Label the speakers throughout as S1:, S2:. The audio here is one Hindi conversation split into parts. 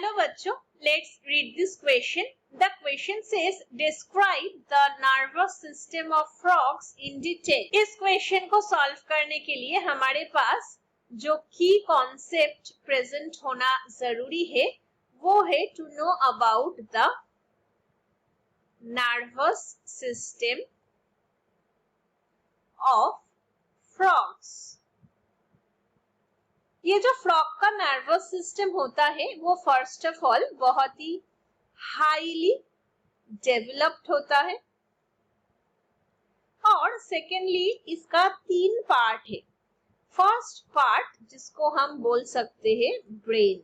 S1: हेलो बच्चों, let's read this question. The question says describe the nervous system of frogs in detail. इस क्वेश्चन को सॉल्व करने के लिए हमारे पास जो की कॉन्सेप्ट प्रेजेंट होना जरूरी है वो है to know about the nervous system of frogs. ये जो फ्रॉग का नर्वस सिस्टम होता है वो फर्स्ट ऑफ ऑल बहुत ही हाईली डेवलप्ड होता है और सेकेंडली इसका 3 पार्ट है. फर्स्ट पार्ट जिसको हम बोल सकते हैं ब्रेन.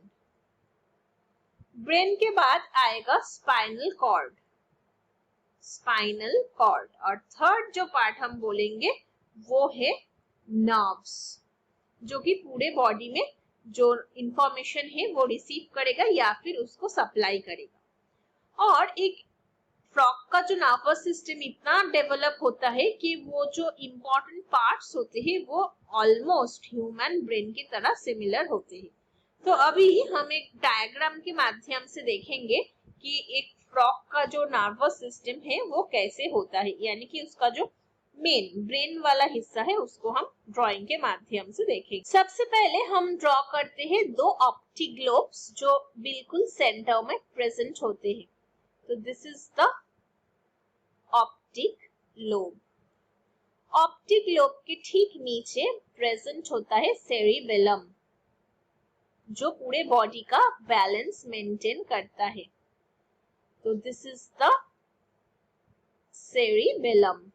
S1: ब्रेन के बाद आएगा स्पाइनल कॉर्ड और थर्ड जो पार्ट हम बोलेंगे वो है नर्व्स, जो कि पूरे बॉडी में जो इंफॉर्मेशन है वो रिसीव करेगा या फिर उसको सप्लाई करेगा. और एक फ्रॉग का जो नर्वस सिस्टम इतना डेवलप होता है कि वो जो इम्पोर्टेंट पार्ट्स होते हैं वो ऑलमोस्ट ह्यूमन ब्रेन की तरह सिमिलर होते हैं. तो अभी हम एक डायग्राम के माध्यम से देखेंगे कि एक फ्रॉग का जो नर्वस सिस्टम है वो कैसे होता है, यानी कि उसका जो मेन ब्रेन वाला हिस्सा है उसको हम ड्राइंग के माध्यम से देखेंगे. सबसे पहले हम ड्रॉ करते हैं 2 ऑप्टिक ग्लोब्स जो बिल्कुल सेंटर में प्रेजेंट होते हैं. तो this is the optic lobe. Optic lobe के ठीक नीचे प्रेजेंट होता है सेरिबेलम, जो पूरे बॉडी का बैलेंस मेंटेन करता है. तो this is the cerebellum.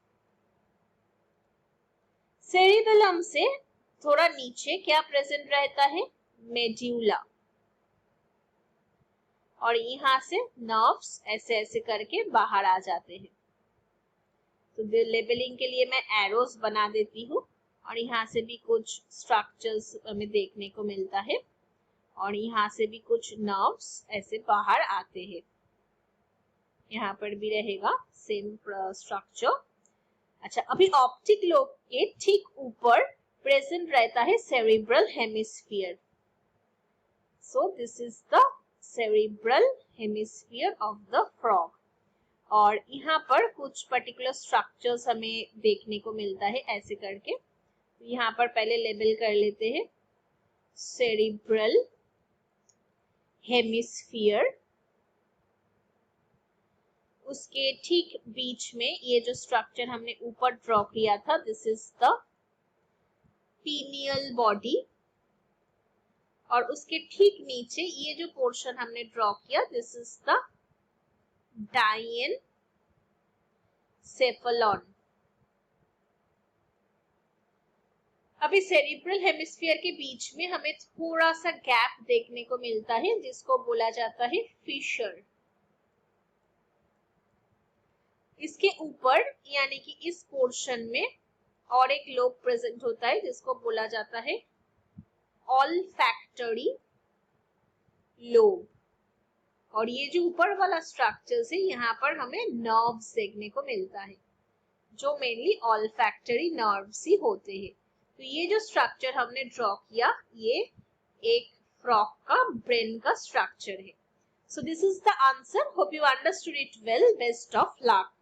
S1: Cerebellum से थोड़ा नीचे क्या प्रेजेंट रहता है? मेड्यूला. और यहाँ से नर्व्स ऐसे ऐसे करके बाहर आ जाते हैं. तो लेबलिंग के लिए मैं एरोस बना देती हूँ और यहाँ से भी कुछ स्ट्रक्चर्स हमें देखने को मिलता है और यहाँ से भी कुछ नर्व्स ऐसे बाहर आते हैं. यहाँ पर भी रहेगा सेम स्ट्रक्चर. अच्छा, अभी ऑप्टिक लोब के ठीक ऊपर प्रेजेंट रहता है cerebral hemisphere. So this is the cerebral hemisphere of the frog. और यहाँ पर कुछ पर्टिकुलर स्ट्रक्चर्स हमें देखने को मिलता है ऐसे करके. तो यहाँ पर पहले लेबल कर लेते हैं सेरिब्रल हेमिस्फीयर. उसके ठीक बीच में ये जो स्ट्रक्चर हमने ऊपर ड्रॉ किया था, this is the pineal body. और उसके ठीक नीचे ये जो पोर्शन हमने ड्रॉ किया, दिस इज द डायनसेफेलॉन. अभी सेरिब्रल हेमिस्फीयर के बीच में हमें थोड़ा सा गैप देखने को मिलता है जिसको बोला जाता है फिशर. इसके ऊपर यानी कि इस पोर्शन में और एक लोब प्रेजेंट होता है जिसको बोला जाता है ऑल्फैक्टरी लोब. और ये जो ऊपर वाला स्ट्रक्चर्स है यहाँ पर हमें नर्व्स देखने को मिलता है जो मेनली ऑल्फैक्टरी नर्व्स ही होते हैं. तो ये जो स्ट्रक्चर हमने ड्रॉ किया ये एक फ्रॉग का ब्रेन का स्ट्रक्चर है. So this is the answer. Hope you understood it well. Best of luck.